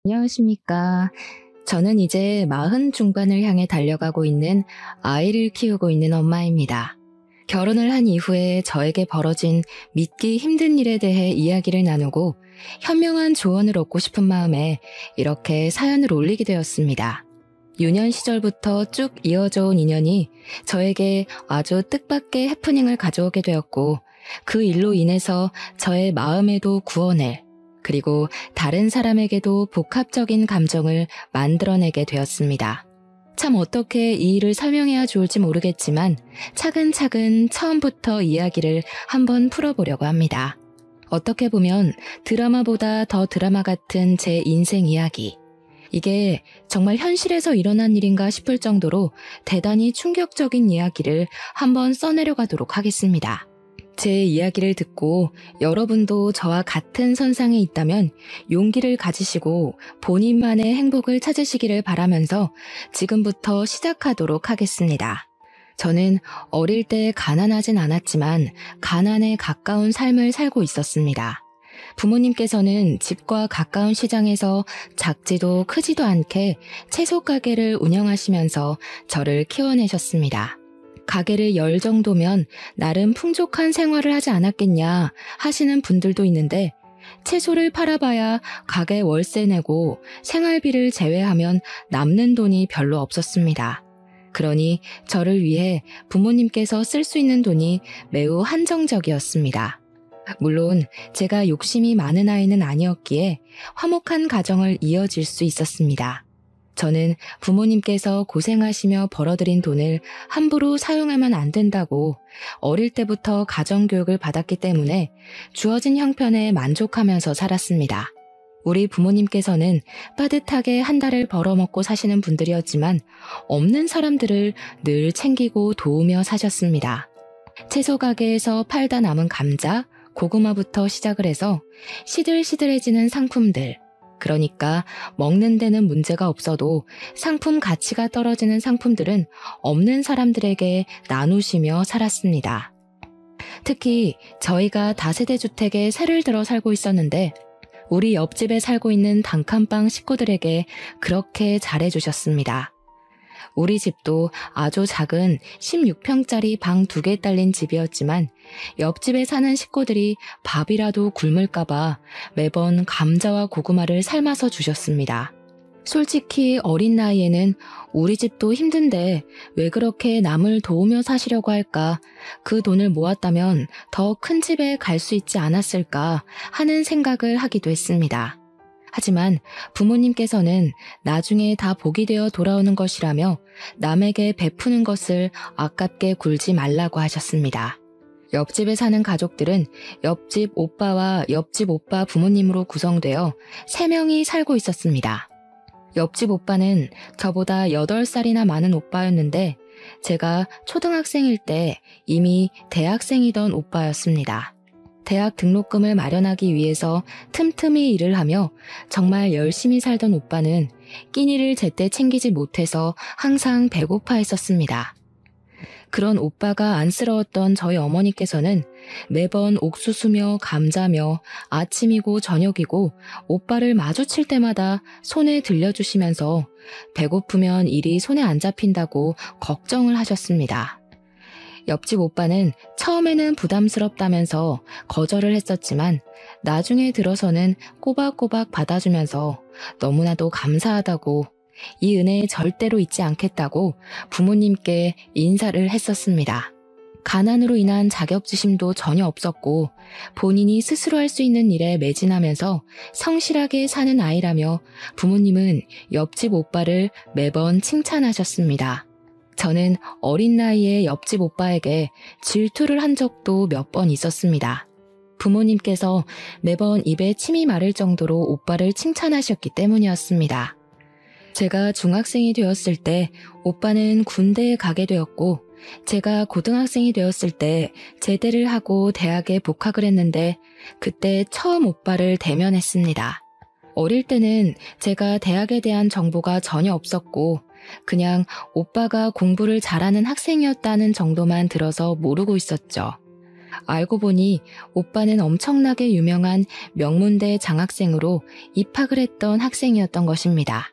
안녕하십니까. 저는 이제 40 중반을 향해 달려가고 있는 아이를 키우고 있는 엄마입니다. 결혼을 한 이후에 저에게 벌어진 믿기 힘든 일에 대해 이야기를 나누고 현명한 조언을 얻고 싶은 마음에 이렇게 사연을 올리게 되었습니다. 유년 시절부터 쭉 이어져 온 인연이 저에게 아주 뜻밖의 해프닝을 가져오게 되었고, 그 일로 인해서 저의 마음에도 구원을, 그리고 다른 사람에게도 복합적인 감정을 만들어내게 되었습니다. 참 어떻게 이 일을 설명해야 좋을지 모르겠지만 차근차근 처음부터 이야기를 한번 풀어보려고 합니다. 어떻게 보면 드라마보다 더 드라마 같은 제 인생 이야기. 이게 정말 현실에서 일어난 일인가 싶을 정도로 대단히 충격적인 이야기를 한번 써내려가도록 하겠습니다. 제 이야기를 듣고 여러분도 저와 같은 선상에 있다면 용기를 가지시고 본인만의 행복을 찾으시기를 바라면서 지금부터 시작하도록 하겠습니다. 저는 어릴 때 가난하진 않았지만 가난에 가까운 삶을 살고 있었습니다. 부모님께서는 집과 가까운 시장에서 작지도 크지도 않게 채소 가게를 운영하시면서 저를 키워내셨습니다. 가게를 열 정도면 나름 풍족한 생활을 하지 않았겠냐 하시는 분들도 있는데, 채소를 팔아봐야 가게 월세 내고 생활비를 제외하면 남는 돈이 별로 없었습니다. 그러니 저를 위해 부모님께서 쓸 수 있는 돈이 매우 한정적이었습니다. 물론 제가 욕심이 많은 아이는 아니었기에 화목한 가정을 이어질 수 있었습니다. 저는 부모님께서 고생하시며 벌어들인 돈을 함부로 사용하면 안 된다고 어릴 때부터 가정교육을 받았기 때문에 주어진 형편에 만족하면서 살았습니다. 우리 부모님께서는 빠듯하게 한 달을 벌어먹고 사시는 분들이었지만 없는 사람들을 늘 챙기고 도우며 사셨습니다. 채소 가게에서 팔다 남은 감자, 고구마부터 시작을 해서 시들시들해지는 상품들, 그러니까 먹는 데는 문제가 없어도 상품 가치가 떨어지는 상품들은 없는 사람들에게 나누시며 살았습니다. 특히 저희가 다세대 주택에 새를 들어 살고 있었는데 우리 옆집에 살고 있는 단칸방 식구들에게 그렇게 잘해주셨습니다. 우리 집도 아주 작은 16평짜리 방 2개 딸린 집이었지만 옆집에 사는 식구들이 밥이라도 굶을까봐 매번 감자와 고구마를 삶아서 주셨습니다. 솔직히 어린 나이에는 우리 집도 힘든데 왜 그렇게 남을 도우며 사시려고 할까, 그 돈을 모았다면 더 큰 집에 갈 수 있지 않았을까 하는 생각을 하기도 했습니다. 하지만 부모님께서는 나중에 다 복이 되어 돌아오는 것이라며 남에게 베푸는 것을 아깝게 굴지 말라고 하셨습니다. 옆집에 사는 가족들은 옆집 오빠와 옆집 오빠 부모님으로 구성되어 3명이 살고 있었습니다. 옆집 오빠는 저보다 8살이나 많은 오빠였는데 제가 초등학생일 때 이미 대학생이던 오빠였습니다. 대학 등록금을 마련하기 위해서 틈틈이 일을 하며 정말 열심히 살던 오빠는 끼니를 제때 챙기지 못해서 항상 배고파했었습니다. 그런 오빠가 안쓰러웠던 저희 어머니께서는 매번 옥수수며 감자며 아침이고 저녁이고 오빠를 마주칠 때마다 손에 들려주시면서 배고프면 일이 손에 안 잡힌다고 걱정을 하셨습니다. 옆집 오빠는 처음에는 부담스럽다면서 거절을 했었지만 나중에 들어서는 꼬박꼬박 받아주면서 너무나도 감사하다고, 이 은혜에 절대로 잊지 않겠다고 부모님께 인사를 했었습니다. 가난으로 인한 자격지심도 전혀 없었고 본인이 스스로 할 수 있는 일에 매진하면서 성실하게 사는 아이라며 부모님은 옆집 오빠를 매번 칭찬하셨습니다. 저는 어린 나이에 옆집 오빠에게 질투를 한 적도 몇 번 있었습니다. 부모님께서 매번 입에 침이 마를 정도로 오빠를 칭찬하셨기 때문이었습니다. 제가 중학생이 되었을 때 오빠는 군대에 가게 되었고, 제가 고등학생이 되었을 때 제대를 하고 대학에 복학을 했는데 그때 처음 오빠를 대면했습니다. 어릴 때는 제가 대학에 대한 정보가 전혀 없었고 그냥 오빠가 공부를 잘하는 학생이었다는 정도만 들어서 모르고 있었죠. 알고 보니 오빠는 엄청나게 유명한 명문대 장학생으로 입학을 했던 학생이었던 것입니다.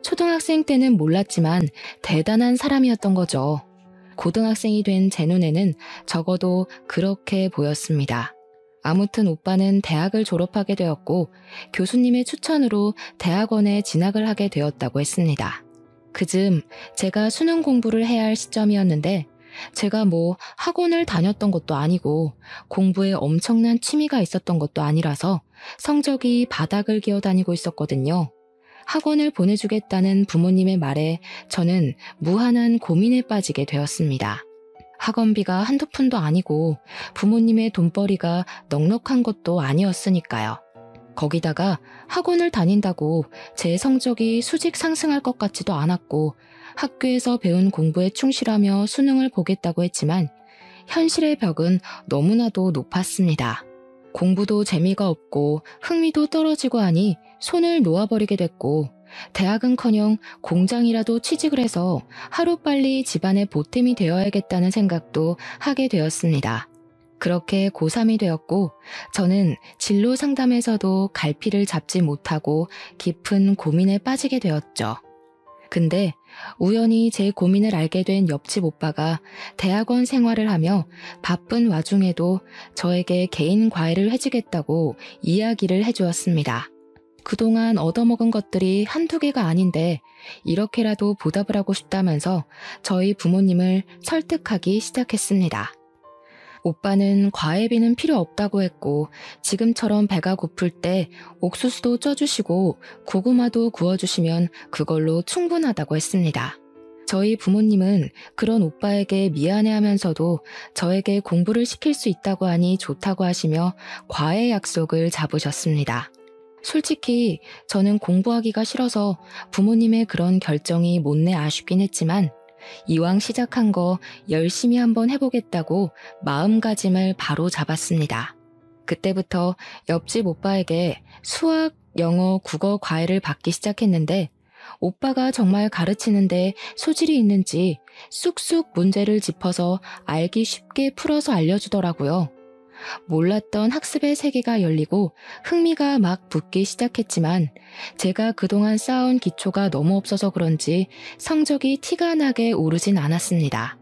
초등학생 때는 몰랐지만 대단한 사람이었던 거죠. 고등학생이 된 제 눈에는 적어도 그렇게 보였습니다. 아무튼 오빠는 대학을 졸업하게 되었고 교수님의 추천으로 대학원에 진학을 하게 되었다고 했습니다. 그즈음 제가 수능 공부를 해야 할 시점이었는데 제가 학원을 다녔던 것도 아니고 공부에 엄청난 취미가 있었던 것도 아니라서 성적이 바닥을 기어다니고 있었거든요. 학원을 보내주겠다는 부모님의 말에 저는 무한한 고민에 빠지게 되었습니다. 학원비가 한두 푼도 아니고 부모님의 돈벌이가 넉넉한 것도 아니었으니까요. 거기다가 학원을 다닌다고 제 성적이 수직 상승할 것 같지도 않았고 학교에서 배운 공부에 충실하며 수능을 보겠다고 했지만 현실의 벽은 너무나도 높았습니다. 공부도 재미가 없고 흥미도 떨어지고 하니 손을 놓아버리게 됐고 대학은커녕 공장이라도 취직을 해서 하루빨리 집안의 보탬이 되어야겠다는 생각도 하게 되었습니다. 그렇게 고3이 되었고 저는 진로 상담에서도 갈피를 잡지 못하고 깊은 고민에 빠지게 되었죠. 근데 우연히 제 고민을 알게 된 옆집 오빠가 대학원 생활을 하며 바쁜 와중에도 저에게 개인 과외를 해주겠다고 이야기를 해주었습니다. 그동안 얻어먹은 것들이 한두 개가 아닌데 이렇게라도 보답을 하고 싶다면서 저희 부모님을 설득하기 시작했습니다. 오빠는 과외비는 필요 없다고 했고 지금처럼 배가 고플 때 옥수수도 쪄주시고 고구마도 구워주시면 그걸로 충분하다고 했습니다. 저희 부모님은 그런 오빠에게 미안해하면서도 저에게 공부를 시킬 수 있다고 하니 좋다고 하시며 과외 약속을 잡으셨습니다. 솔직히 저는 공부하기가 싫어서 부모님의 그런 결정이 못내 아쉽긴 했지만 이왕 시작한 거 열심히 한번 해보겠다고 마음가짐을 바로 잡았습니다. 그때부터 옆집 오빠에게 수학, 영어, 국어 과외를 받기 시작했는데 오빠가 정말 가르치는데 소질이 있는지 쑥쑥 문제를 짚어서 알기 쉽게 풀어서 알려주더라고요. 몰랐던 학습의 세계가 열리고 흥미가 막 붙기 시작했지만 제가 그동안 쌓아온 기초가 너무 없어서 그런지 성적이 티가 나게 오르진 않았습니다.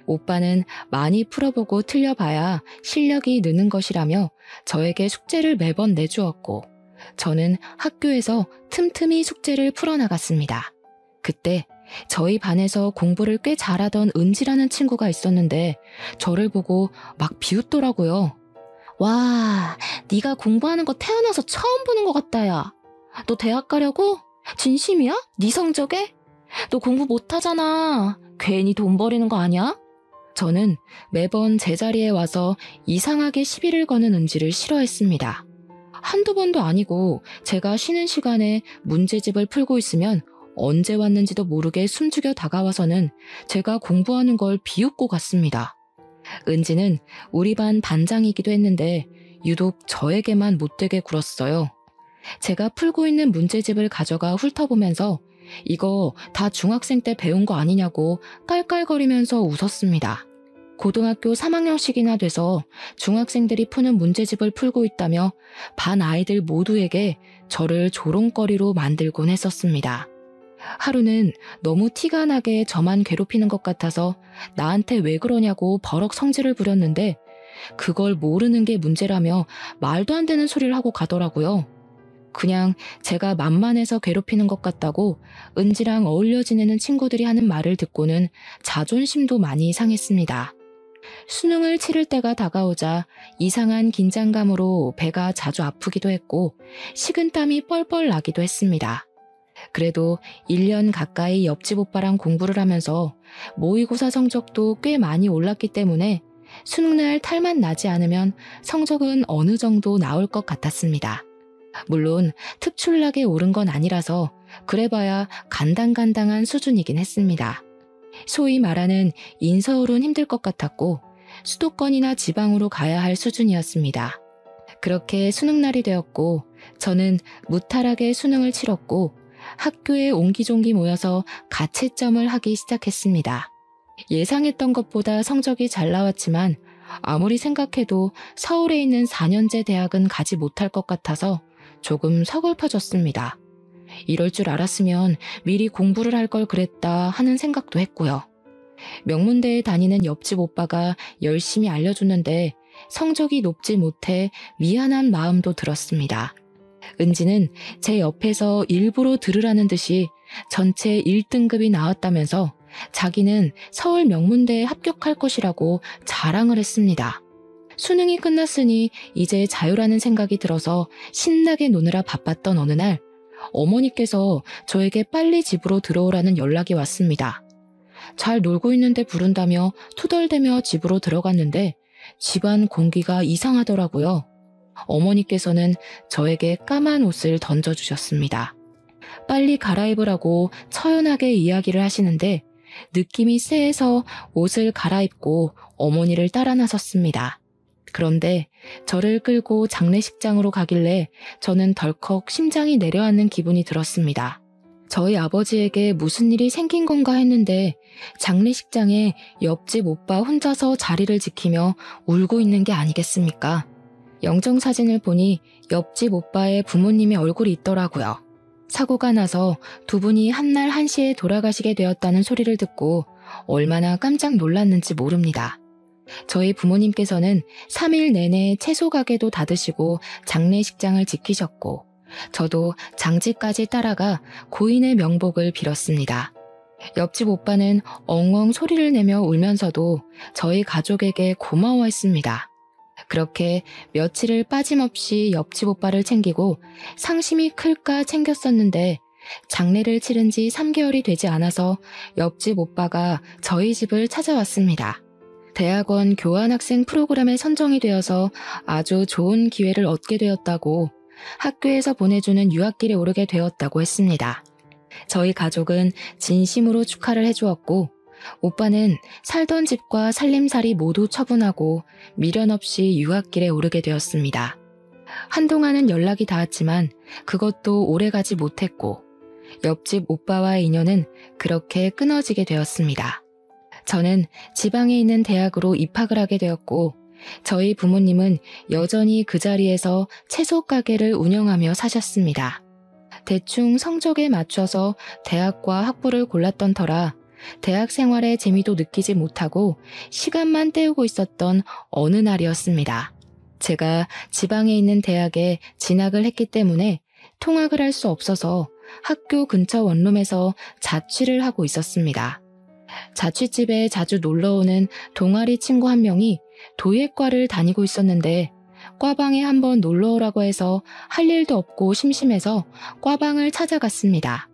오빠는 많이 풀어보고 틀려봐야 실력이 느는 것이라며 저에게 숙제를 매번 내주었고 저는 학교에서 틈틈이 숙제를 풀어나갔습니다. 그때 저희 반에서 공부를 꽤 잘하던 은지라는 친구가 있었는데 저를 보고 막 비웃더라고요. 와, 네가 공부하는 거 태어나서 처음 보는 것 같다, 야. 너 대학 가려고? 진심이야? 네 성적에? 너 공부 못하잖아. 괜히 돈 버리는 거 아니야? 저는 매번 제자리에 와서 이상하게 시비를 거는 은지를 싫어했습니다. 한두 번도 아니고 제가 쉬는 시간에 문제집을 풀고 있으면 언제 왔는지도 모르게 숨죽여 다가와서는 제가 공부하는 걸 비웃고 갔습니다. 은지는 우리 반 반장이기도 했는데 유독 저에게만 못되게 굴었어요. 제가 풀고 있는 문제집을 가져가 훑어보면서 이거 다 중학생 때 배운 거 아니냐고 깔깔거리면서 웃었습니다. 고등학교 3학년씩이나 돼서 중학생들이 푸는 문제집을 풀고 있다며 반 아이들 모두에게 저를 조롱거리로 만들곤 했었습니다. 하루는 너무 티가 나게 저만 괴롭히는 것 같아서 나한테 왜 그러냐고 버럭 성질을 부렸는데 그걸 모르는 게 문제라며 말도 안 되는 소리를 하고 가더라고요. 그냥 제가 만만해서 괴롭히는 것 같다고 은지랑 어울려 지내는 친구들이 하는 말을 듣고는 자존심도 많이 상했습니다. 수능을 치를 때가 다가오자 이상한 긴장감으로 배가 자주 아프기도 했고 식은땀이 뻘뻘 나기도 했습니다. 그래도 1년 가까이 옆집 오빠랑 공부를 하면서 모의고사 성적도 꽤 많이 올랐기 때문에 수능날 탈만 나지 않으면 성적은 어느 정도 나올 것 같았습니다. 물론 특출나게 오른 건 아니라서 그래봐야 간당간당한 수준이긴 했습니다. 소위 말하는 인서울은 힘들 것 같았고 수도권이나 지방으로 가야 할 수준이었습니다. 그렇게 수능날이 되었고 저는 무탈하게 수능을 치렀고 학교에 옹기종기 모여서 가채점을 하기 시작했습니다. 예상했던 것보다 성적이 잘 나왔지만 아무리 생각해도 서울에 있는 4년제 대학은 가지 못할 것 같아서 조금 서글퍼졌습니다. 이럴 줄 알았으면 미리 공부를 할 걸 그랬다 하는 생각도 했고요. 명문대에 다니는 옆집 오빠가 열심히 알려줬는데 성적이 높지 못해 미안한 마음도 들었습니다. 은지는 제 옆에서 일부러 들으라는 듯이 전체 1등급이 나왔다면서 자기는 서울 명문대에 합격할 것이라고 자랑을 했습니다. 수능이 끝났으니 이제 자유라는 생각이 들어서 신나게 노느라 바빴던 어느 날 어머니께서 저에게 빨리 집으로 들어오라는 연락이 왔습니다. 잘 놀고 있는데 부른다며 투덜대며 집으로 들어갔는데 집안 공기가 이상하더라고요. 어머니께서는 저에게 까만 옷을 던져주셨습니다. 빨리 갈아입으라고 처연하게 이야기를 하시는데 느낌이 쎄해서 옷을 갈아입고 어머니를 따라 나섰습니다. 그런데 저를 끌고 장례식장으로 가길래 저는 덜컥 심장이 내려앉는 기분이 들었습니다. 저희 아버지에게 무슨 일이 생긴 건가 했는데 장례식장에 옆집 오빠 혼자서 자리를 지키며 울고 있는 게 아니겠습니까? 영정사진을 보니 옆집 오빠의 부모님의 얼굴이 있더라고요. 사고가 나서 두 분이 한날 한시에 돌아가시게 되었다는 소리를 듣고 얼마나 깜짝 놀랐는지 모릅니다. 저희 부모님께서는 3일 내내 채소 가게도 닫으시고 장례식장을 지키셨고 저도 장지까지 따라가 고인의 명복을 빌었습니다. 옆집 오빠는 엉엉 소리를 내며 울면서도 저희 가족에게 고마워했습니다. 그렇게 며칠을 빠짐없이 옆집 오빠를 챙기고 상심이 클까 챙겼었는데 장례를 치른 지 3개월이 되지 않아서 옆집 오빠가 저희 집을 찾아왔습니다. 대학원 교환학생 프로그램에 선정이 되어서 아주 좋은 기회를 얻게 되었다고 학교에서 보내주는 유학길에 오르게 되었다고 했습니다. 저희 가족은 진심으로 축하를 해주었고 오빠는 살던 집과 살림살이 모두 처분하고 미련 없이 유학길에 오르게 되었습니다. 한동안은 연락이 닿았지만 그것도 오래가지 못했고 옆집 오빠와의 인연은 그렇게 끊어지게 되었습니다. 저는 지방에 있는 대학으로 입학을 하게 되었고 저희 부모님은 여전히 그 자리에서 채소 가게를 운영하며 사셨습니다. 대충 성적에 맞춰서 대학과 학부를 골랐던 터라 대학 생활의 재미도 느끼지 못하고 시간만 때우고 있었던 어느 날이었습니다. 제가 지방에 있는 대학에 진학을 했기 때문에 통학을 할 수 없어서 학교 근처 원룸에서 자취를 하고 있었습니다. 자취집에 자주 놀러오는 동아리 친구 한 명이 도예과를 다니고 있었는데 과방에 한번 놀러오라고 해서 할 일도 없고 심심해서 과방을 찾아갔습니다.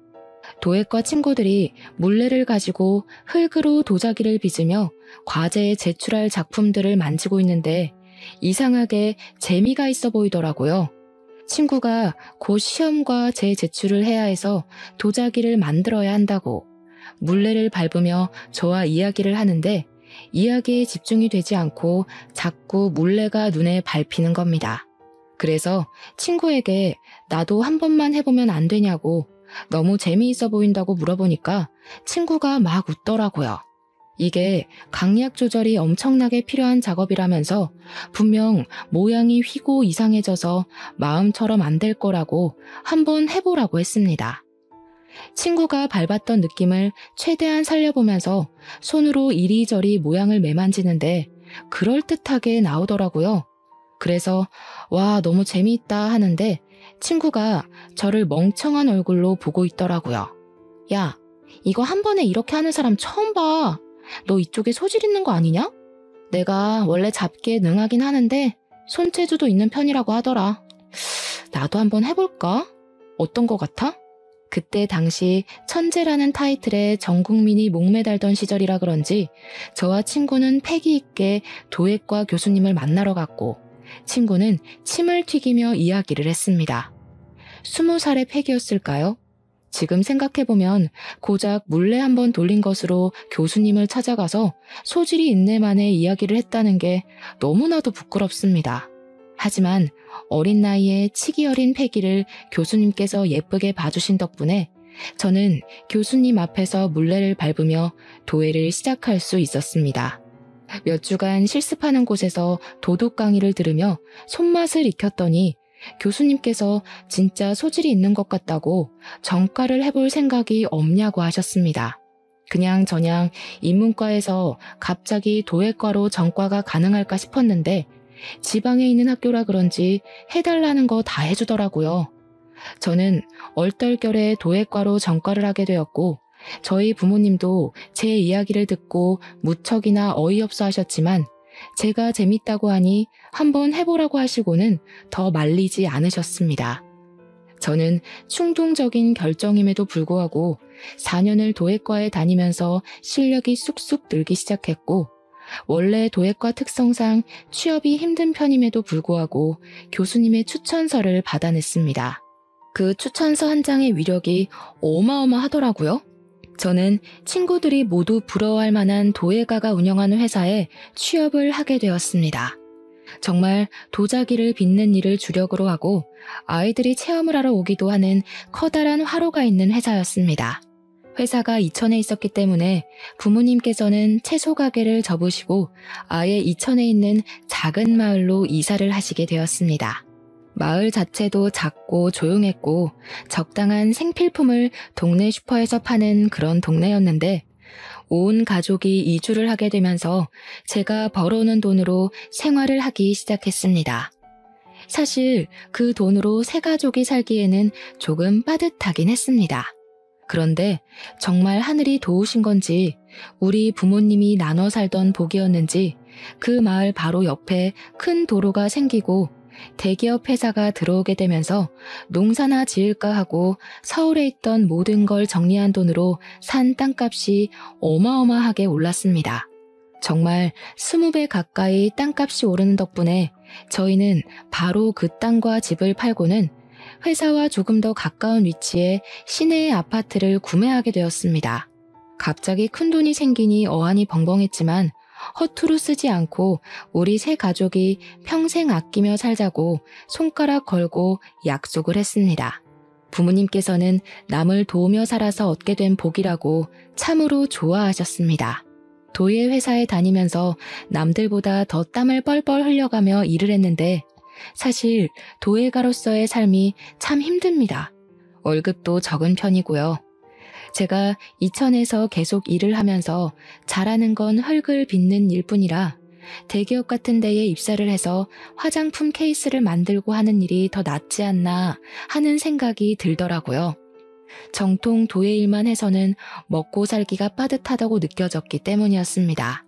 도예과 친구들이 물레를 가지고 흙으로 도자기를 빚으며 과제에 제출할 작품들을 만지고 있는데 이상하게 재미가 있어 보이더라고요. 친구가 곧 시험과 재제출을 해야 해서 도자기를 만들어야 한다고 물레를 밟으며 저와 이야기를 하는데 이야기에 집중이 되지 않고 자꾸 물레가 눈에 밟히는 겁니다. 그래서 친구에게 나도 한 번만 해보면 안 되냐고 너무 재미있어 보인다고 물어보니까 친구가 막 웃더라고요. 이게 강약 조절이 엄청나게 필요한 작업이라면서 분명 모양이 휘고 이상해져서 마음처럼 안 될 거라고 한번 해보라고 했습니다. 친구가 밟았던 느낌을 최대한 살려보면서 손으로 이리저리 모양을 매만지는데 그럴듯하게 나오더라고요. 그래서 와 너무 재미있다 하는데 친구가 저를 멍청한 얼굴로 보고 있더라고요. 야, 이거 한 번에 이렇게 하는 사람 처음 봐. 너 이쪽에 소질 있는 거 아니냐? 내가 원래 잡기에 능하긴 하는데 손재주도 있는 편이라고 하더라. 나도 한번 해볼까? 어떤 거 같아? 그때 당시 천재라는 타이틀에 전 국민이 목매달던 시절이라 그런지 저와 친구는 패기 있게 도예과 교수님을 만나러 갔고 친구는 침을 튀기며 이야기를 했습니다. 20살의 패기였을까요? 지금 생각해보면 고작 물레 한번 돌린 것으로 교수님을 찾아가서 소질이 있네만의 이야기를 했다는 게 너무나도 부끄럽습니다. 하지만 어린 나이에 치기 어린 패기를 교수님께서 예쁘게 봐주신 덕분에 저는 교수님 앞에서 물레를 밟으며 도예를 시작할 수 있었습니다. 몇 주간 실습하는 곳에서 도덕 강의를 들으며 손맛을 익혔더니 교수님께서 진짜 소질이 있는 것 같다고 전과를 해볼 생각이 없냐고 하셨습니다. 그냥 저냥 인문과에서 갑자기 도예과로 전과가 가능할까 싶었는데 지방에 있는 학교라 그런지 해달라는 거 다 해주더라고요. 저는 얼떨결에 도예과로 전과를 하게 되었고 저희 부모님도 제 이야기를 듣고 무척이나 어이없어 하셨지만 제가 재밌다고 하니 한번 해보라고 하시고는 더 말리지 않으셨습니다. 저는 충동적인 결정임에도 불구하고 4년을 도예과에 다니면서 실력이 쑥쑥 늘기 시작했고 원래 도예과 특성상 취업이 힘든 편임에도 불구하고 교수님의 추천서를 받아냈습니다. 그 추천서 한 장의 위력이 어마어마하더라고요. 저는 친구들이 모두 부러워할 만한 도예가가 운영하는 회사에 취업을 하게 되었습니다. 정말 도자기를 빚는 일을 주력으로 하고 아이들이 체험을 하러 오기도 하는 커다란 화로가 있는 회사였습니다. 회사가 이천에 있었기 때문에 부모님께서는 채소 가게를 접으시고 아예 이천에 있는 작은 마을로 이사를 하시게 되었습니다. 마을 자체도 작고 조용했고 적당한 생필품을 동네 슈퍼에서 파는 그런 동네였는데 온 가족이 이주를 하게 되면서 제가 벌어오는 돈으로 생활을 하기 시작했습니다. 사실 그 돈으로 세 가족이 살기에는 조금 빠듯하긴 했습니다. 그런데 정말 하늘이 도우신 건지 우리 부모님이 나눠 살던 복이었는지 그 마을 바로 옆에 큰 도로가 생기고 대기업 회사가 들어오게 되면서 농사나 지을까 하고 서울에 있던 모든 걸 정리한 돈으로 산 땅값이 어마어마하게 올랐습니다. 정말 20배 가까이 땅값이 오르는 덕분에 저희는 바로 그 땅과 집을 팔고는 회사와 조금 더 가까운 위치에 시내의 아파트를 구매하게 되었습니다. 갑자기 큰 돈이 생기니 어안이 벙벙했지만 허투루 쓰지 않고 우리 세 가족이 평생 아끼며 살자고 손가락 걸고 약속을 했습니다. 부모님께서는 남을 도우며 살아서 얻게 된 복이라고 참으로 좋아하셨습니다. 도예 회사에 다니면서 남들보다 더 땀을 뻘뻘 흘려가며 일을 했는데 사실 도예가로서의 삶이 참 힘듭니다. 월급도 적은 편이고요. 제가 이천에서 계속 일을 하면서 잘하는 건 흙을 빚는 일뿐이라 대기업 같은 데에 입사를 해서 화장품 케이스를 만들고 하는 일이 더 낫지 않나 하는 생각이 들더라고요. 정통 도예 일만 해서는 먹고 살기가 빠듯하다고 느껴졌기 때문이었습니다.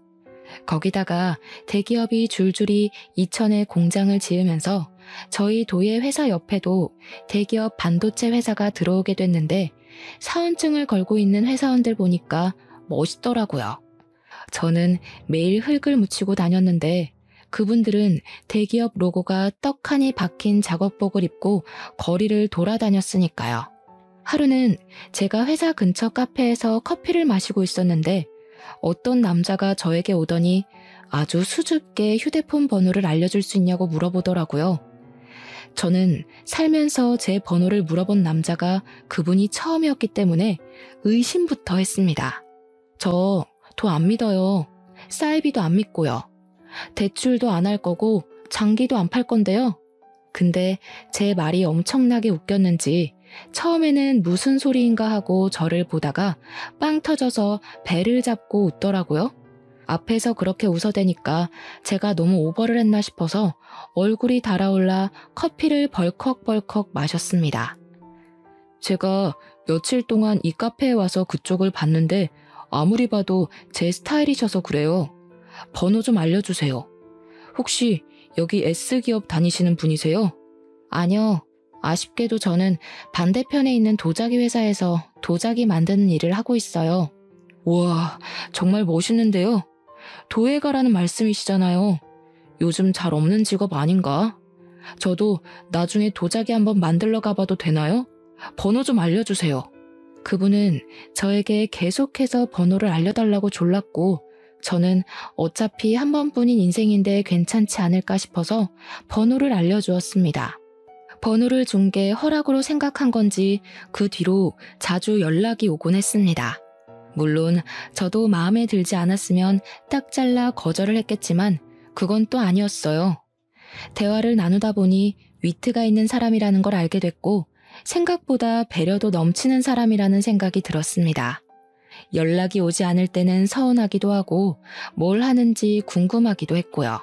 거기다가 대기업이 줄줄이 이천에 공장을 지으면서 저희 도예 회사 옆에도 대기업 반도체 회사가 들어오게 됐는데 사원증을 걸고 있는 회사원들 보니까 멋있더라고요. 저는 매일 흙을 묻히고 다녔는데 그분들은 대기업 로고가 떡하니 박힌 작업복을 입고 거리를 돌아다녔으니까요. 하루는 제가 회사 근처 카페에서 커피를 마시고 있었는데 어떤 남자가 저에게 오더니 아주 수줍게 휴대폰 번호를 알려줄 수 있냐고 물어보더라고요. 저는 살면서 제 번호를 물어본 남자가 그분이 처음이었기 때문에 의심부터 했습니다. 저 도 안 믿어요. 사이비도 안 믿고요. 대출도 안 할 거고 장기도 안 팔 건데요. 근데 제 말이 엄청나게 웃겼는지 처음에는 무슨 소리인가 하고 저를 보다가 빵 터져서 배를 잡고 웃더라고요. 앞에서 그렇게 웃어대니까 제가 너무 오버를 했나 싶어서 얼굴이 달아올라 커피를 벌컥벌컥 마셨습니다. 제가 며칠 동안 이 카페에 와서 그쪽을 봤는데 아무리 봐도 제 스타일이셔서 그래요. 번호 좀 알려주세요. 혹시 여기 S기업 다니시는 분이세요? 아니요. 아쉽게도 저는 반대편에 있는 도자기 회사에서 도자기 만드는 일을 하고 있어요. 우와, 정말 멋있는데요. 도예가라는 말씀이시잖아요. 요즘 잘 없는 직업 아닌가? 저도 나중에 도자기 한번 만들러 가봐도 되나요? 번호 좀 알려주세요. 그분은 저에게 계속해서 번호를 알려달라고 졸랐고 저는 어차피 한 번뿐인 인생인데 괜찮지 않을까 싶어서 번호를 알려주었습니다. 번호를 준 게 허락으로 생각한 건지 그 뒤로 자주 연락이 오곤 했습니다. 물론 저도 마음에 들지 않았으면 딱 잘라 거절을 했겠지만 그건 또 아니었어요. 대화를 나누다 보니 위트가 있는 사람이라는 걸 알게 됐고 생각보다 배려도 넘치는 사람이라는 생각이 들었습니다. 연락이 오지 않을 때는 서운하기도 하고 뭘 하는지 궁금하기도 했고요.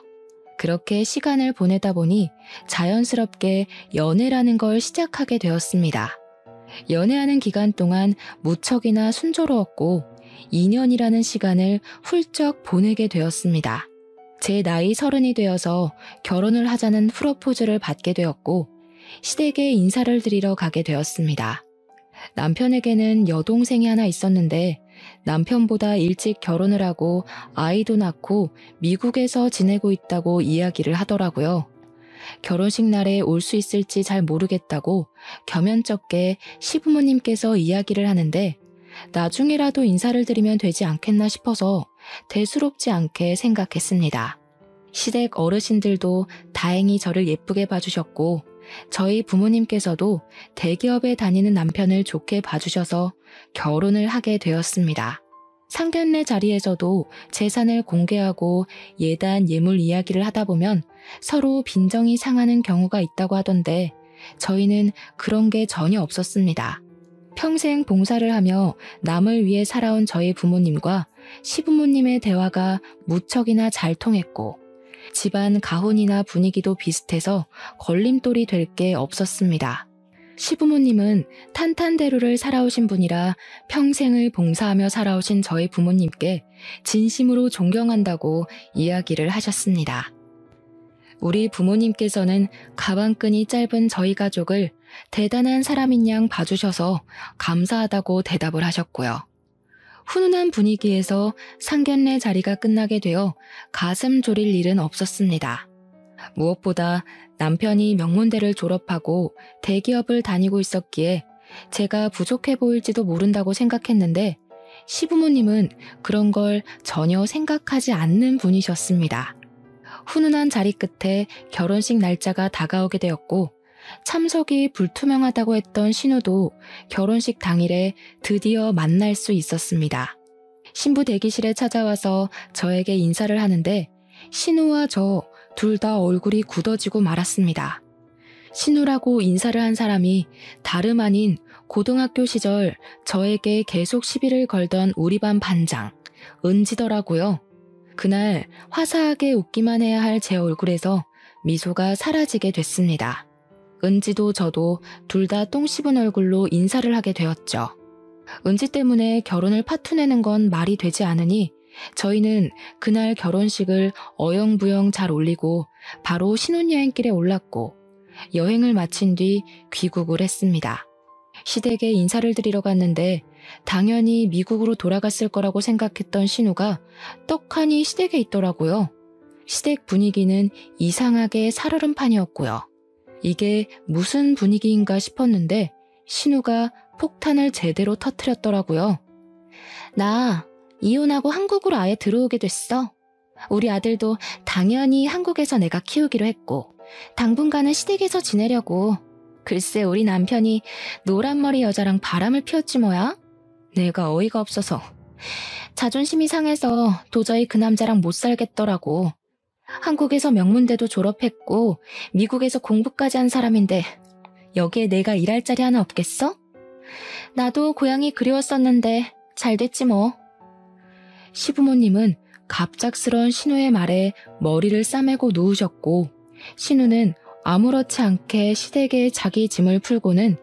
그렇게 시간을 보내다 보니 자연스럽게 연애라는 걸 시작하게 되었습니다. 연애하는 기간 동안 무척이나 순조로웠고 2년이라는 시간을 훌쩍 보내게 되었습니다. 제 나이 30이 되어서 결혼을 하자는 프로포즈를 받게 되었고 시댁에 인사를 드리러 가게 되었습니다. 남편에게는 여동생이 하나 있었는데 남편보다 일찍 결혼을 하고 아이도 낳고 미국에서 지내고 있다고 이야기를 하더라고요. 결혼식 날에 올 수 있을지 잘 모르겠다고 겸연쩍게 시부모님께서 이야기를 하는데 나중에라도 인사를 드리면 되지 않겠나 싶어서 대수롭지 않게 생각했습니다. 시댁 어르신들도 다행히 저를 예쁘게 봐주셨고 저희 부모님께서도 대기업에 다니는 남편을 좋게 봐주셔서 결혼을 하게 되었습니다. 상견례 자리에서도 재산을 공개하고 예단 예물 이야기를 하다 보면 서로 빈정이 상하는 경우가 있다고 하던데 저희는 그런 게 전혀 없었습니다. 평생 봉사를 하며 남을 위해 살아온 저희 부모님과 시부모님의 대화가 무척이나 잘 통했고 집안 가훈이나 분위기도 비슷해서 걸림돌이 될 게 없었습니다. 시부모님은 탄탄대로를 살아오신 분이라 평생을 봉사하며 살아오신 저희 부모님께 진심으로 존경한다고 이야기를 하셨습니다. 우리 부모님께서는 가방끈이 짧은 저희 가족을 대단한 사람인 양 봐주셔서 감사하다고 대답을 하셨고요. 훈훈한 분위기에서 상견례 자리가 끝나게 되어 가슴 졸일 일은 없었습니다. 무엇보다 남편이 명문대를 졸업하고 대기업을 다니고 있었기에 제가 부족해 보일지도 모른다고 생각했는데 시부모님은 그런 걸 전혀 생각하지 않는 분이셨습니다. 훈훈한 자리 끝에 결혼식 날짜가 다가오게 되었고 참석이 불투명하다고 했던 신우도 결혼식 당일에 드디어 만날 수 있었습니다. 신부 대기실에 찾아와서 저에게 인사를 하는데 신우와 저 둘 다 얼굴이 굳어지고 말았습니다. 신우라고 인사를 한 사람이 다름 아닌 고등학교 시절 저에게 계속 시비를 걸던 우리 반 반장 은지더라고요. 그날 화사하게 웃기만 해야 할 제 얼굴에서 미소가 사라지게 됐습니다. 은지도 저도 둘 다 똥 씹은 얼굴로 인사를 하게 되었죠. 은지 때문에 결혼을 파투내는 건 말이 되지 않으니 저희는 그날 결혼식을 어영부영 잘 올리고 바로 신혼여행길에 올랐고 여행을 마친 뒤 귀국을 했습니다. 시댁에 인사를 드리러 갔는데 당연히 미국으로 돌아갔을 거라고 생각했던 신우가 떡하니 시댁에 있더라고요. 시댁 분위기는 이상하게 살얼음판이었고요. 이게 무슨 분위기인가 싶었는데 신우가 폭탄을 제대로 터뜨렸더라고요. 나 이혼하고 한국으로 아예 들어오게 됐어. 우리 아들도 당연히 한국에서 내가 키우기로 했고 당분간은 시댁에서 지내려고. 글쎄 우리 남편이 노란머리 여자랑 바람을 피웠지 뭐야? 내가 어이가 없어서 자존심이 상해서 도저히 그 남자랑 못 살겠더라고. 한국에서 명문대도 졸업했고 미국에서 공부까지 한 사람인데 여기에 내가 일할 자리 하나 없겠어? 나도 고향이 그리웠었는데 잘 됐지 뭐. 시부모님은 갑작스런 신우의 말에 머리를 싸매고 누우셨고 신우는 아무렇지 않게 시댁에 자기 짐을 풀고는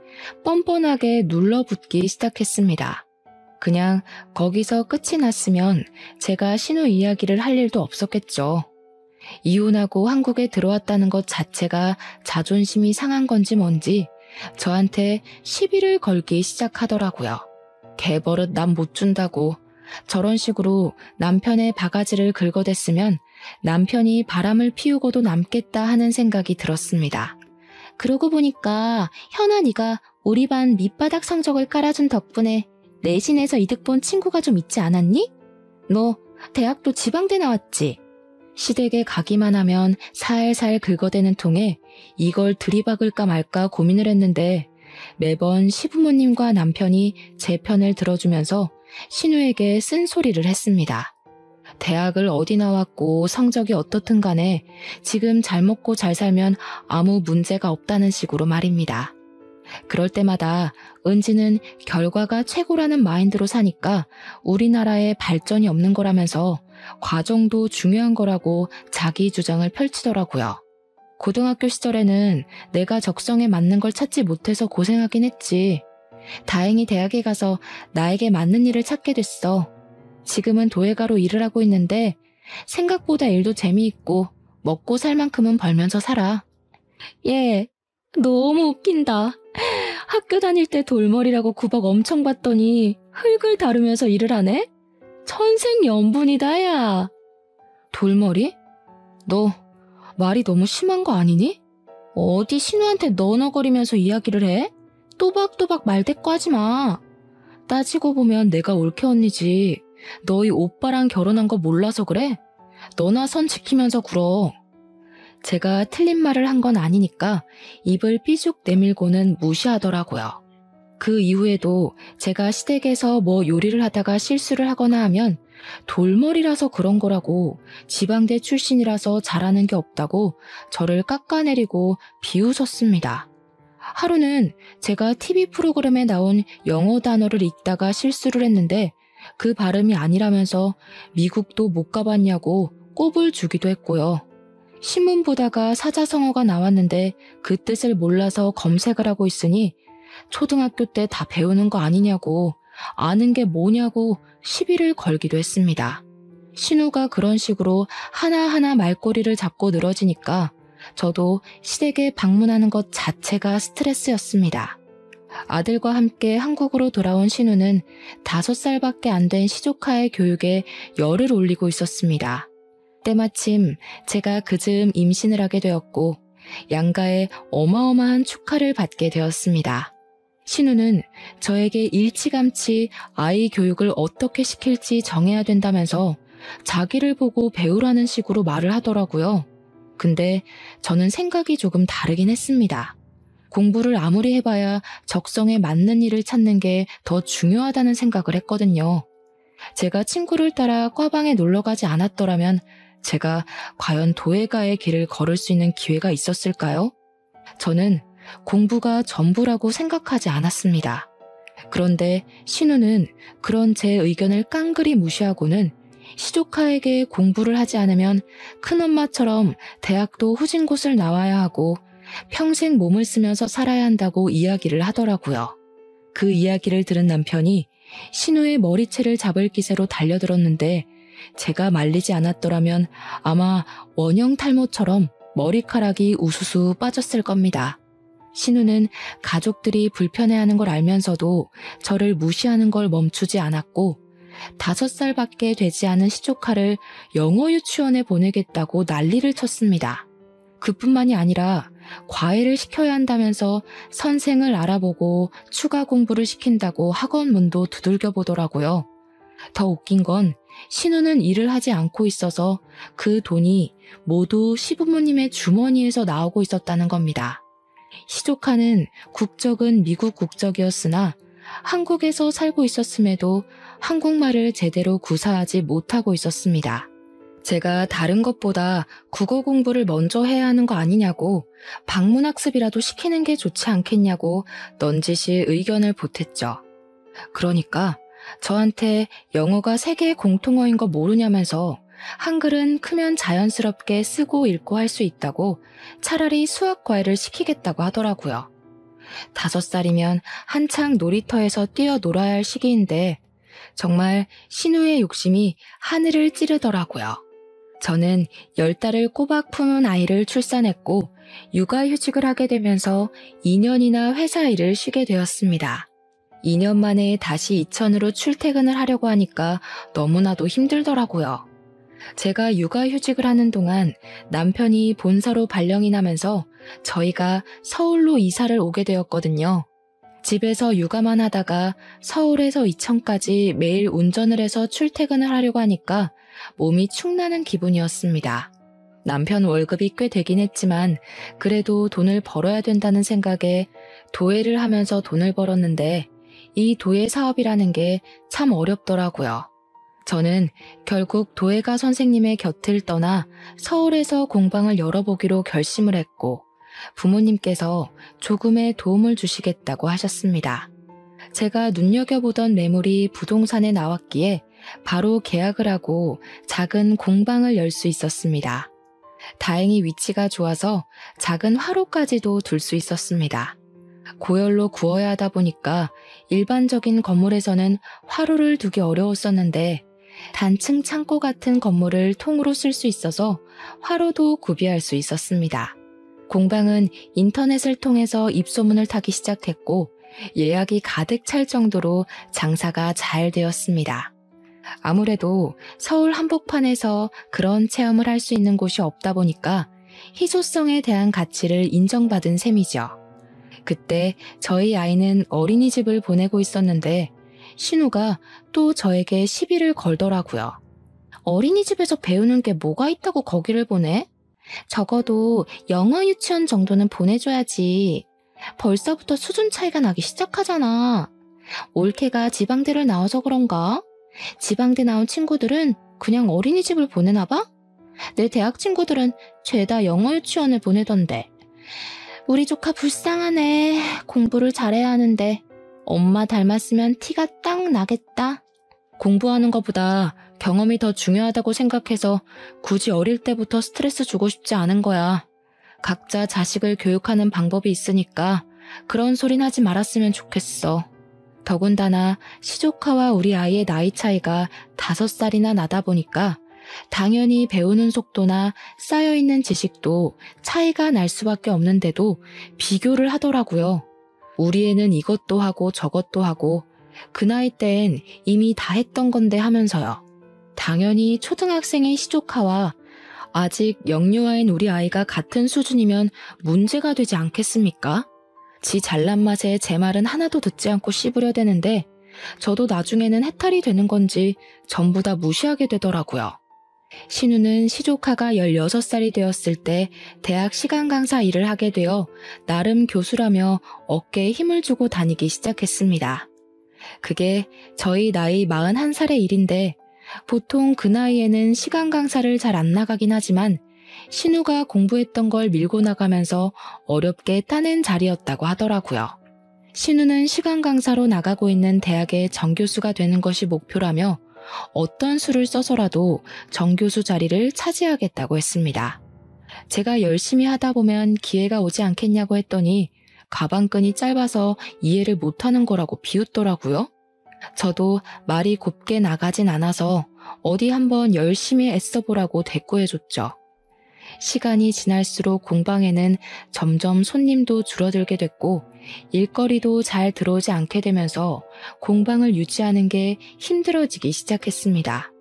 뻔뻔하게 눌러붙기 시작했습니다. 그냥 거기서 끝이 났으면 제가 신우 이야기를 할 일도 없었겠죠. 이혼하고 한국에 들어왔다는 것 자체가 자존심이 상한 건지 뭔지 저한테 시비를 걸기 시작하더라고요. 개버릇 남 못 준다고. 저런 식으로 남편의 바가지를 긁어댔으면 남편이 바람을 피우고도 남겠다 하는 생각이 들었습니다. 그러고 보니까 현아 네가 우리 반 밑바닥 성적을 깔아준 덕분에 내신에서 이득 본 친구가 좀 있지 않았니? 너 대학도 지방대 나왔지? 시댁에 가기만 하면 살살 긁어대는 통에 이걸 들이박을까 말까 고민을 했는데 매번 시부모님과 남편이 제 편을 들어주면서 신우에게 쓴소리를 했습니다. 대학을 어디 나왔고 성적이 어떻든 간에 지금 잘 먹고 잘 살면 아무 문제가 없다는 식으로 말입니다. 그럴 때마다 은지는 결과가 최고라는 마인드로 사니까 우리나라에 발전이 없는 거라면서 과정도 중요한 거라고 자기 주장을 펼치더라고요. 고등학교 시절에는 내가 적성에 맞는 걸 찾지 못해서 고생하긴 했지. 다행히 대학에 가서 나에게 맞는 일을 찾게 됐어. 지금은 도예가로 일을 하고 있는데 생각보다 일도 재미있고 먹고 살 만큼은 벌면서 살아. 얘, 너무 웃긴다. 학교 다닐 때 돌머리라고 구박 엄청 받더니 흙을 다루면서 일을 하네? 천생연분이다, 야. 돌머리? 너 말이 너무 심한 거 아니니? 어디 신우한테 너너거리면서 이야기를 해? 또박또박 말대꾸 하지 마. 따지고 보면 내가 올케 언니지. 너희 오빠랑 결혼한 거 몰라서 그래? 너나 선 지키면서 굴어. 제가 틀린 말을 한 건 아니니까 입을 삐죽 내밀고는 무시하더라고요. 그 이후에도 제가 시댁에서 뭐 요리를 하다가 실수를 하거나 하면 돌머리라서 그런 거라고, 지방대 출신이라서 잘하는 게 없다고 저를 깎아내리고 비웃었습니다. 하루는 제가 TV 프로그램에 나온 영어 단어를 읽다가 실수를 했는데 그 발음이 아니라면서 미국도 못 가봤냐고 꼽을 주기도 했고요. 신문 보다가 사자성어가 나왔는데 그 뜻을 몰라서 검색을 하고 있으니 초등학교 때 다 배우는 거 아니냐고, 아는 게 뭐냐고 시비를 걸기도 했습니다. 신우가 그런 식으로 하나하나 말꼬리를 잡고 늘어지니까 저도 시댁에 방문하는 것 자체가 스트레스였습니다. 아들과 함께 한국으로 돌아온 신우는 5살밖에 안 된 시조카의 교육에 열을 올리고 있었습니다. 때마침 제가 그즈음 임신을 하게 되었고 양가의 어마어마한 축하를 받게 되었습니다. 신우는 저에게 일찌감치 아이 교육을 어떻게 시킬지 정해야 된다면서 자기를 보고 배우라는 식으로 말을 하더라고요. 근데 저는 생각이 조금 다르긴 했습니다. 공부를 아무리 해봐야 적성에 맞는 일을 찾는 게 더 중요하다는 생각을 했거든요. 제가 친구를 따라 과방에 놀러 가지 않았더라면 제가 과연 도예가의 길을 걸을 수 있는 기회가 있었을까요? 저는 공부가 전부라고 생각하지 않았습니다. 그런데 신우는 그런 제 의견을 깡그리 무시하고는 시조카에게 공부를 하지 않으면 큰엄마처럼 대학도 후진곳을 나와야 하고 평생 몸을 쓰면서 살아야 한다고 이야기를 하더라고요. 그 이야기를 들은 남편이 신우의 머리채를 잡을 기세로 달려들었는데 제가 말리지 않았더라면 아마 원형 탈모처럼 머리카락이 우수수 빠졌을 겁니다. 신우는 가족들이 불편해하는 걸 알면서도 저를 무시하는 걸 멈추지 않았고 5살밖에 되지 않은 시조카를 영어 유치원에 보내겠다고 난리를 쳤습니다. 그뿐만이 아니라 과외를 시켜야 한다면서 선생을 알아보고 추가 공부를 시킨다고 학원 문도 두들겨 보더라고요. 더 웃긴 건 신우는 일을 하지 않고 있어서 그 돈이 모두 시부모님의 주머니에서 나오고 있었다는 겁니다. 시조카는 국적은 미국 국적이었으나 한국에서 살고 있었음에도 한국말을 제대로 구사하지 못하고 있었습니다. 제가 다른 것보다 국어 공부를 먼저 해야 하는 거 아니냐고, 방문학습이라도 시키는 게 좋지 않겠냐고 넌지시 의견을 보탰죠. 그러니까 저한테 영어가 세계의 공통어인 거 모르냐면서 한글은 크면 자연스럽게 쓰고 읽고 할 수 있다고 차라리 수학 과외를 시키겠다고 하더라고요. 5살이면 한창 놀이터에서 뛰어놀아야 할 시기인데 정말 신우의 욕심이 하늘을 찌르더라고요. 저는 10달을 꼬박 품은 아이를 출산했고 육아휴직을 하게 되면서 2년이나 회사 일을 쉬게 되었습니다. 2년 만에 다시 이천으로 출퇴근을 하려고 하니까 너무나도 힘들더라고요. 제가 육아휴직을 하는 동안 남편이 본사로 발령이 나면서 저희가 서울로 이사를 오게 되었거든요. 집에서 육아만 하다가 서울에서 이천까지 매일 운전을 해서 출퇴근을 하려고 하니까 몸이 축나는 기분이었습니다. 남편 월급이 꽤 되긴 했지만 그래도 돈을 벌어야 된다는 생각에 도예를 하면서 돈을 벌었는데 이 도예 사업이라는 게 참 어렵더라고요. 저는 결국 도예가 선생님의 곁을 떠나 서울에서 공방을 열어보기로 결심을 했고 부모님께서 조금의 도움을 주시겠다고 하셨습니다. 제가 눈여겨보던 매물이 부동산에 나왔기에 바로 계약을 하고 작은 공방을 열 수 있었습니다. 다행히 위치가 좋아서 작은 화로까지도 둘 수 있었습니다. 고열로 구워야 하다 보니까 일반적인 건물에서는 화로를 두기 어려웠었는데 단층 창고 같은 건물을 통으로 쓸 수 있어서 화로도 구비할 수 있었습니다. 공방은 인터넷을 통해서 입소문을 타기 시작했고 예약이 가득 찰 정도로 장사가 잘 되었습니다. 아무래도 서울 한복판에서 그런 체험을 할 수 있는 곳이 없다 보니까 희소성에 대한 가치를 인정받은 셈이죠. 그때 저희 아이는 어린이집을 보내고 있었는데 신우가 또 저에게 시비를 걸더라고요. 어린이집에서 배우는 게 뭐가 있다고 거기를 보내? 적어도 영어 유치원 정도는 보내줘야지. 벌써부터 수준 차이가 나기 시작하잖아. 올케가 지방대를 나와서 그런가? 지방대 나온 친구들은 그냥 어린이집을 보내나 봐? 내 대학 친구들은 죄다 영어 유치원을 보내던데. 우리 조카 불쌍하네. 공부를 잘해야 하는데. 엄마 닮았으면 티가 딱 나겠다. 공부하는 것보다 경험이 더 중요하다고 생각해서 굳이 어릴 때부터 스트레스 주고 싶지 않은 거야. 각자 자식을 교육하는 방법이 있으니까 그런 소린 하지 말았으면 좋겠어. 더군다나 시조카와 우리 아이의 나이 차이가 5살이나 나다 보니까 당연히 배우는 속도나 쌓여있는 지식도 차이가 날 수밖에 없는데도 비교를 하더라고요. 우리 애는 이것도 하고 저것도 하고 그 나이 땐 이미 다 했던 건데 하면서요. 당연히 초등학생의 시조카와 아직 영유아인 우리 아이가 같은 수준이면 문제가 되지 않겠습니까? 지 잘난 맛에 제 말은 하나도 듣지 않고 씹으려 되는데 저도 나중에는 해탈이 되는 건지 전부 다 무시하게 되더라고요. 신우는 시조카가 16살이 되었을 때 대학 시간 강사 일을 하게 되어 나름 교수라며 어깨에 힘을 주고 다니기 시작했습니다. 그게 저희 나이 41살의 일인데 보통 그 나이에는 시간 강사를 잘 안 나가긴 하지만 신우가 공부했던 걸 밀고 나가면서 어렵게 따낸 자리였다고 하더라고요. 신우는 시간 강사로 나가고 있는 대학의 정교수가 되는 것이 목표라며 어떤 수를 써서라도 정교수 자리를 차지하겠다고 했습니다. 제가 열심히 하다 보면 기회가 오지 않겠냐고 했더니 가방끈이 짧아서 이해를 못하는 거라고 비웃더라고요. 저도 말이 곱게 나가진 않아서 어디 한번 열심히 애써보라고 대꾸해줬죠. 시간이 지날수록 공방에는 점점 손님도 줄어들게 됐고 일거리도 잘 들어오지 않게 되면서 공방을 유지하는 게 힘들어지기 시작했습니다.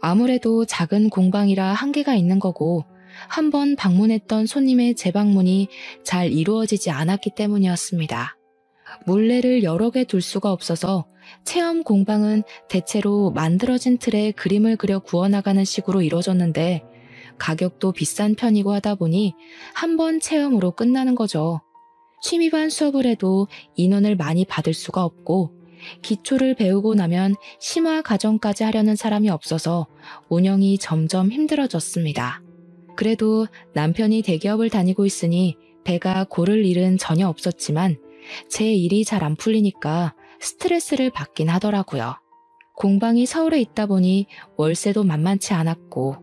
아무래도 작은 공방이라 한계가 있는 거고 한번 방문했던 손님의 재방문이 잘 이루어지지 않았기 때문이었습니다. 물레를 여러 개 둘 수가 없어서 체험 공방은 대체로 만들어진 틀에 그림을 그려 구워나가는 식으로 이루어졌는데 가격도 비싼 편이고 하다 보니 한 번 체험으로 끝나는 거죠. 취미반 수업을 해도 인원을 많이 받을 수가 없고 기초를 배우고 나면 심화 과정까지 하려는 사람이 없어서 운영이 점점 힘들어졌습니다. 그래도 남편이 대기업을 다니고 있으니 배가 고를 일은 전혀 없었지만 제 일이 잘 안 풀리니까 스트레스를 받긴 하더라고요. 공방이 서울에 있다 보니 월세도 만만치 않았고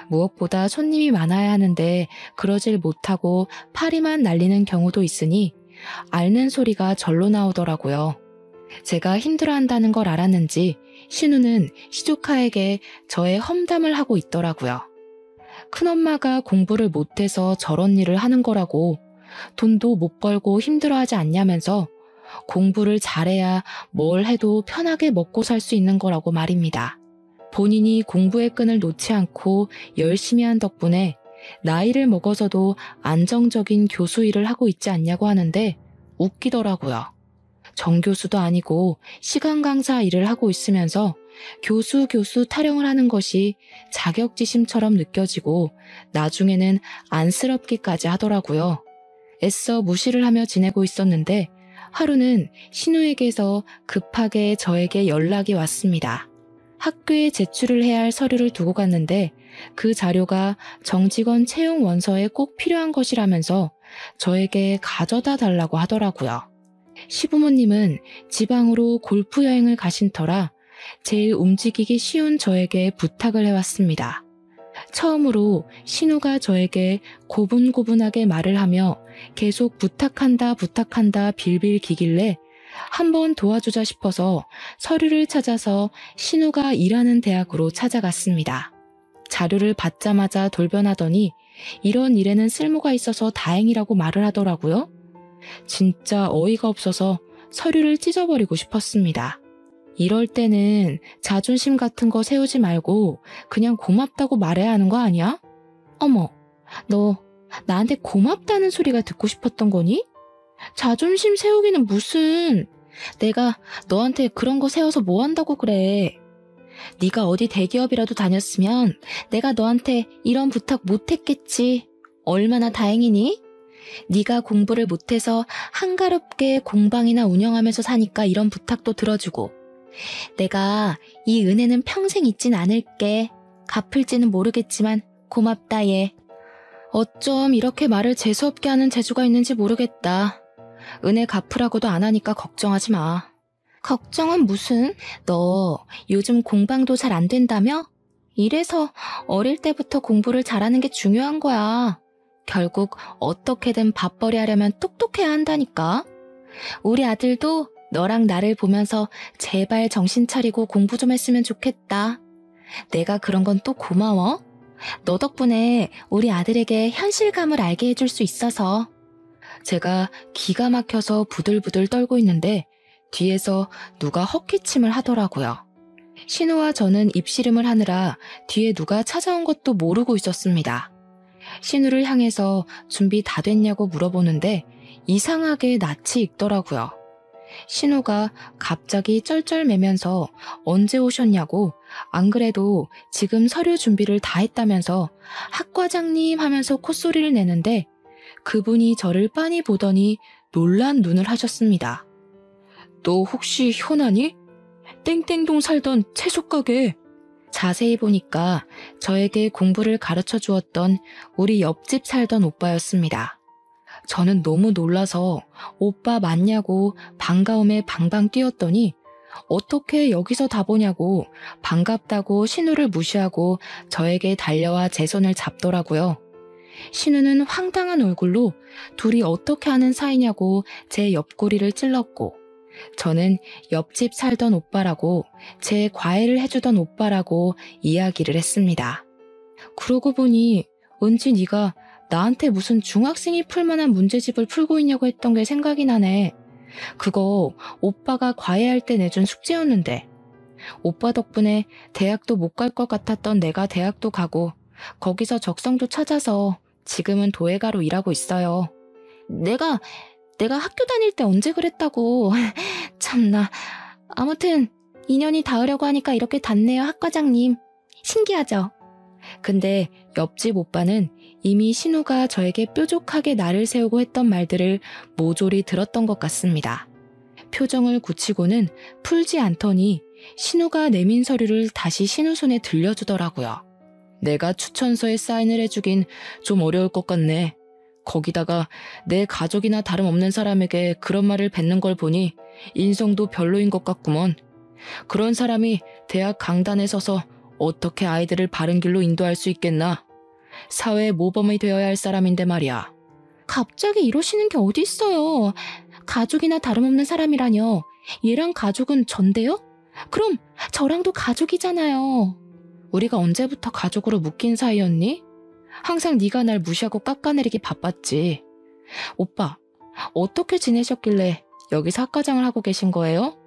무엇보다 손님이 많아야 하는데 그러질 못하고 파리만 날리는 경우도 있으니 앓는 소리가 절로 나오더라고요. 제가 힘들어한다는 걸 알았는지 신우는 시조카에게 저의 험담을 하고 있더라고요. 큰엄마가 공부를 못해서 저런 일을 하는 거라고 돈도 못 벌고 힘들어하지 않냐면서 공부를 잘해야 뭘 해도 편하게 먹고 살 수 있는 거라고 말입니다. 본인이 공부의 끈을 놓지 않고 열심히 한 덕분에 나이를 먹어서도 안정적인 교수 일을 하고 있지 않냐고 하는데 웃기더라고요. 정교수도 아니고 시간 강사 일을 하고 있으면서 교수 타령을 하는 것이 자격지심처럼 느껴지고 나중에는 안쓰럽기까지 하더라고요. 애써 무시를 하며 지내고 있었는데 하루는 신우에게서 급하게 저에게 연락이 왔습니다. 학교에 제출을 해야 할 서류를 두고 갔는데 그 자료가 정직원 채용 원서에 꼭 필요한 것이라면서 저에게 가져다 달라고 하더라고요. 시부모님은 지방으로 골프 여행을 가신 터라 제일 움직이기 쉬운 저에게 부탁을 해왔습니다. 처음으로 신우가 저에게 고분고분하게 말을 하며 계속 부탁한다 빌빌 기길래 한번 도와주자 싶어서 서류를 찾아서 신우가 일하는 대학으로 찾아갔습니다. 자료를 받자마자 돌변하더니 이런 일에는 쓸모가 있어서 다행이라고 말을 하더라고요. 진짜 어이가 없어서 서류를 찢어버리고 싶었습니다. 이럴 때는 자존심 같은 거 세우지 말고 그냥 고맙다고 말해야 하는 거 아니야? 어머, 너 나한테 고맙다는 소리가 듣고 싶었던 거니? 자존심 세우기는 무슨... 내가 너한테 그런 거 세워서 뭐 한다고 그래. 네가 어디 대기업이라도 다녔으면 내가 너한테 이런 부탁 못 했겠지. 얼마나 다행이니? 네가 공부를 못해서 한가롭게 공방이나 운영하면서 사니까 이런 부탁도 들어주고 내가 이 은혜는 평생 잊진 않을게. 갚을지는 모르겠지만 고맙다 얘. 어쩜 이렇게 말을 재수없게 하는 재주가 있는지 모르겠다. 은혜 갚으라고도 안 하니까 걱정하지 마. 걱정은 무슨? 너 요즘 공방도 잘 안 된다며? 이래서 어릴 때부터 공부를 잘하는 게 중요한 거야. 결국 어떻게든 밥벌이 하려면 똑똑해야 한다니까. 우리 아들도 너랑 나를 보면서 제발 정신 차리고 공부 좀 했으면 좋겠다. 내가 그런 건 또 고마워. 너 덕분에 우리 아들에게 현실감을 알게 해줄 수 있어서. 제가 기가 막혀서 부들부들 떨고 있는데 뒤에서 누가 헛기침을 하더라고요. 신우와 저는 입씨름을 하느라 뒤에 누가 찾아온 것도 모르고 있었습니다. 신우를 향해서 준비 다 됐냐고 물어보는데 이상하게 낯이 익더라고요. 신우가 갑자기 쩔쩔매면서 언제 오셨냐고, 안 그래도 지금 서류 준비를 다 했다면서 학과장님 하면서 콧소리를 내는데 그분이 저를 빤히 보더니 놀란 눈을 하셨습니다. 너 혹시 효나니? 땡땡동 살던 채소가게. 자세히 보니까 저에게 공부를 가르쳐 주었던 우리 옆집 살던 오빠였습니다. 저는 너무 놀라서 오빠 맞냐고 반가움에 방방 뛰었더니 어떻게 여기서 다 보냐고 반갑다고 신우를 무시하고 저에게 달려와 제 손을 잡더라고요. 신우는 황당한 얼굴로 둘이 어떻게 하는 사이냐고 제 옆구리를 찔렀고, 저는 옆집 살던 오빠라고, 제 과외를 해주던 오빠라고 이야기를 했습니다. 그러고 보니 왠지 네가 나한테 무슨 중학생이 풀만한 문제집을 풀고 있냐고 했던 게 생각이 나네. 그거 오빠가 과외할 때 내준 숙제였는데. 오빠 덕분에 대학도 못 갈 것 같았던 내가 대학도 가고 거기서 적성도 찾아서 지금은 도예가로 일하고 있어요. 내가 학교 다닐 때 언제 그랬다고. 참나. 아무튼 인연이 닿으려고 하니까 이렇게 닿네요, 학과장님. 신기하죠? 근데 옆집 오빠는 이미 신우가 저에게 뾰족하게 날을 세우고 했던 말들을 모조리 들었던 것 같습니다. 표정을 굳히고는 풀지 않더니 신우가 내민 서류를 다시 신우 손에 들려주더라고요. 내가 추천서에 사인을 해주긴 좀 어려울 것 같네. 거기다가 내 가족이나 다름없는 사람에게 그런 말을 뱉는 걸 보니 인성도 별로인 것 같구먼. 그런 사람이 대학 강단에 서서 어떻게 아이들을 바른 길로 인도할 수 있겠나? 사회의 모범이 되어야 할 사람인데 말이야. 갑자기 이러시는 게 어디 있어요. 가족이나 다름없는 사람이라뇨. 얘랑 가족은 전데요? 그럼 저랑도 가족이잖아요. 우리가 언제부터 가족으로 묶인 사이였니? 항상 네가 날 무시하고 깎아내리기 바빴지. 오빠, 어떻게 지내셨길래 여기서 학과장을 하고 계신 거예요?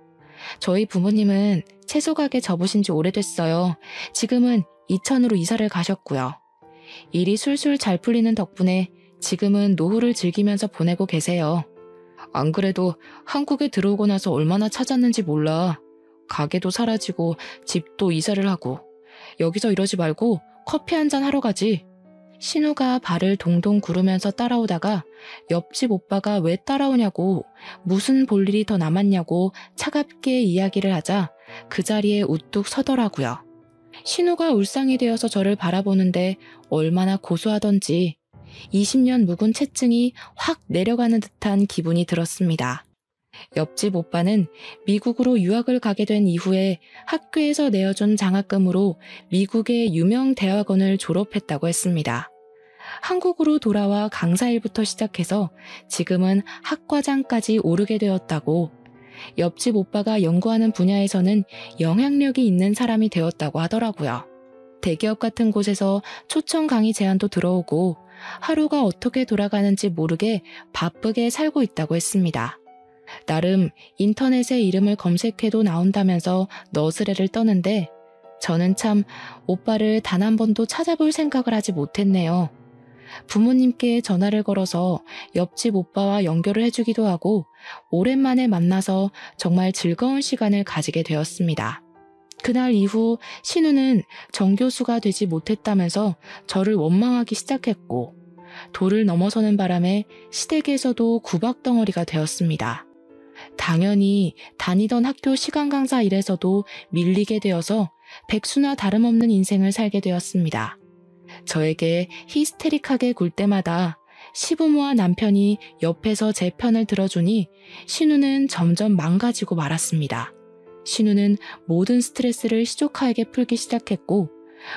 저희 부모님은 채소 가게 접으신 지 오래됐어요. 지금은 이천으로 이사를 가셨고요. 일이 술술 잘 풀리는 덕분에 지금은 노후를 즐기면서 보내고 계세요. 안 그래도 한국에 들어오고 나서 얼마나 찾았는지 몰라. 가게도 사라지고 집도 이사를 하고. 여기서 이러지 말고 커피 한잔 하러 가지. 신우가 발을 동동 구르면서 따라오다가 옆집 오빠가 왜 따라오냐고, 무슨 볼 일이 더 남았냐고 차갑게 이야기를 하자 그 자리에 우뚝 서더라고요. 신우가 울상이 되어서 저를 바라보는데 얼마나 고소하던지 20년 묵은 채증이 확 내려가는 듯한 기분이 들었습니다. 옆집 오빠는 미국으로 유학을 가게 된 이후에 학교에서 내어준 장학금으로 미국의 유명 대학원을 졸업했다고 했습니다. 한국으로 돌아와 강사 일부터 시작해서 지금은 학과장까지 오르게 되었다고, 옆집 오빠가 연구하는 분야에서는 영향력이 있는 사람이 되었다고 하더라고요. 대기업 같은 곳에서 초청 강의 제안도 들어오고 하루가 어떻게 돌아가는지 모르게 바쁘게 살고 있다고 했습니다. 나름 인터넷에 이름을 검색해도 나온다면서 너스레를 떠는데 저는 참 오빠를 단 한 번도 찾아볼 생각을 하지 못했네요. 부모님께 전화를 걸어서 옆집 오빠와 연결을 해주기도 하고 오랜만에 만나서 정말 즐거운 시간을 가지게 되었습니다. 그날 이후 신우는 정교수가 되지 못했다면서 저를 원망하기 시작했고 도를 넘어서는 바람에 시댁에서도 구박덩어리가 되었습니다. 당연히 다니던 학교 시간 강사 일에서도 밀리게 되어서 백수나 다름없는 인생을 살게 되었습니다. 저에게 히스테릭하게 굴 때마다 시부모와 남편이 옆에서 제 편을 들어주니 신우는 점점 망가지고 말았습니다. 신우는 모든 스트레스를 시조카에게 풀기 시작했고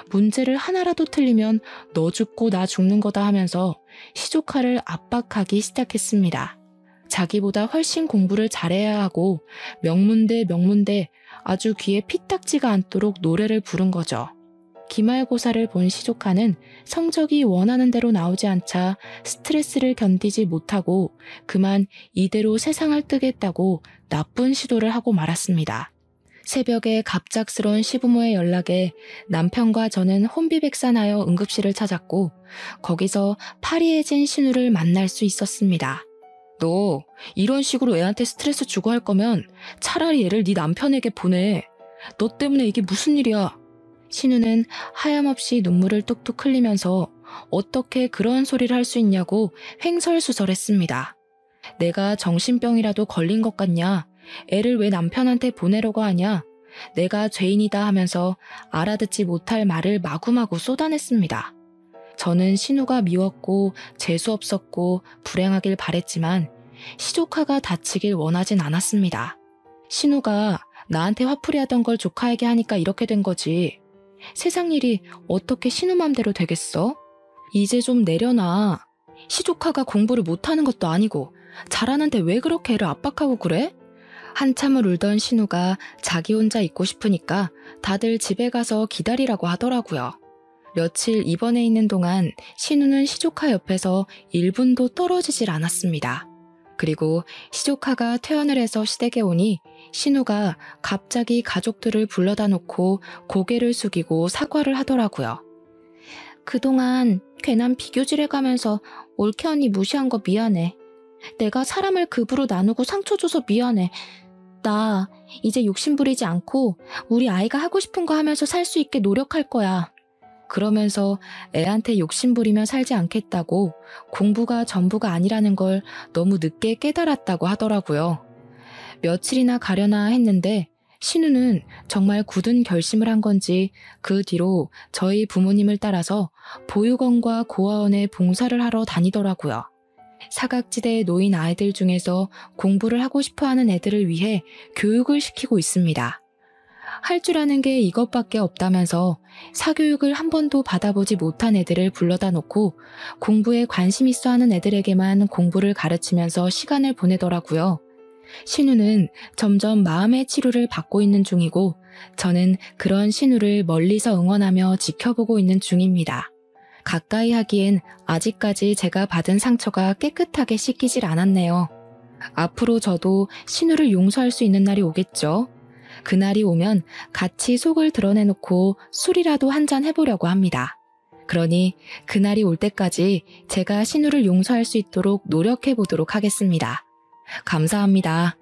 문제를 하나라도 틀리면 너 죽고 나 죽는 거다 하면서 시조카를 압박하기 시작했습니다. 자기보다 훨씬 공부를 잘해야 하고 명문대 아주 귀에 피딱지가 않도록 노래를 부른 거죠. 기말고사를 본 시조카는 성적이 원하는 대로 나오지 않자 스트레스를 견디지 못하고 그만 이대로 세상을 뜨겠다고 나쁜 시도를 하고 말았습니다. 새벽에 갑작스러운 시부모의 연락에 남편과 저는 혼비백산하여 응급실을 찾았고 거기서 파리해진 신우를 만날 수 있었습니다. 너 이런 식으로 애한테 스트레스 주고 할 거면 차라리 애를 네 남편에게 보내. 너 때문에 이게 무슨 일이야. 신우는 하염없이 눈물을 뚝뚝 흘리면서 어떻게 그런 소리를 할 수 있냐고 횡설수설했습니다. 내가 정신병이라도 걸린 것 같냐? 애를 왜 남편한테 보내려고 하냐? 내가 죄인이다 하면서 알아듣지 못할 말을 마구마구 쏟아냈습니다. 저는 신우가 미웠고 재수없었고 불행하길 바랬지만 시조카가 다치길 원하진 않았습니다. 신우가 나한테 화풀이하던 걸 조카에게 하니까 이렇게 된 거지. 세상 일이 어떻게 신우 맘대로 되겠어? 이제 좀 내려놔. 시조카가 공부를 못하는 것도 아니고 잘하는데 왜 그렇게 애를 압박하고 그래? 한참을 울던 신우가 자기 혼자 있고 싶으니까 다들 집에 가서 기다리라고 하더라고요. 며칠 입원해 있는 동안 신우는 시조카 옆에서 1분도 떨어지질 않았습니다. 그리고 시조카가 퇴원을 해서 시댁에 오니 신우가 갑자기 가족들을 불러다 놓고 고개를 숙이고 사과를 하더라고요. 그동안 괜한 비교질해가면서 올케 언니 무시한 거 미안해. 내가 사람을 급으로 나누고 상처 줘서 미안해. 나 이제 욕심 부리지 않고 우리 아이가 하고 싶은 거 하면서 살 수 있게 노력할 거야. 그러면서 애한테 욕심 부리며 살지 않겠다고 공부가 전부가 아니라는 걸 너무 늦게 깨달았다고 하더라고요. 며칠이나 가려나 했는데 신우는 정말 굳은 결심을 한 건지 그 뒤로 저희 부모님을 따라서 보육원과 고아원에 봉사를 하러 다니더라고요. 사각지대에 놓인 아이들 중에서 공부를 하고 싶어하는 애들을 위해 교육을 시키고 있습니다. 할 줄 아는 게 이것밖에 없다면서 사교육을 한 번도 받아보지 못한 애들을 불러다 놓고 공부에 관심 있어 하는 애들에게만 공부를 가르치면서 시간을 보내더라고요. 신우는 점점 마음의 치료를 받고 있는 중이고 저는 그런 신우를 멀리서 응원하며 지켜보고 있는 중입니다. 가까이 하기엔 아직까지 제가 받은 상처가 깨끗하게 씻기질 않았네요. 앞으로 저도 신우를 용서할 수 있는 날이 오겠죠. 그날이 오면 같이 속을 드러내놓고 술이라도 한잔 해보려고 합니다. 그러니 그날이 올 때까지 제가 신우를 용서할 수 있도록 노력해보도록 하겠습니다. 감사합니다.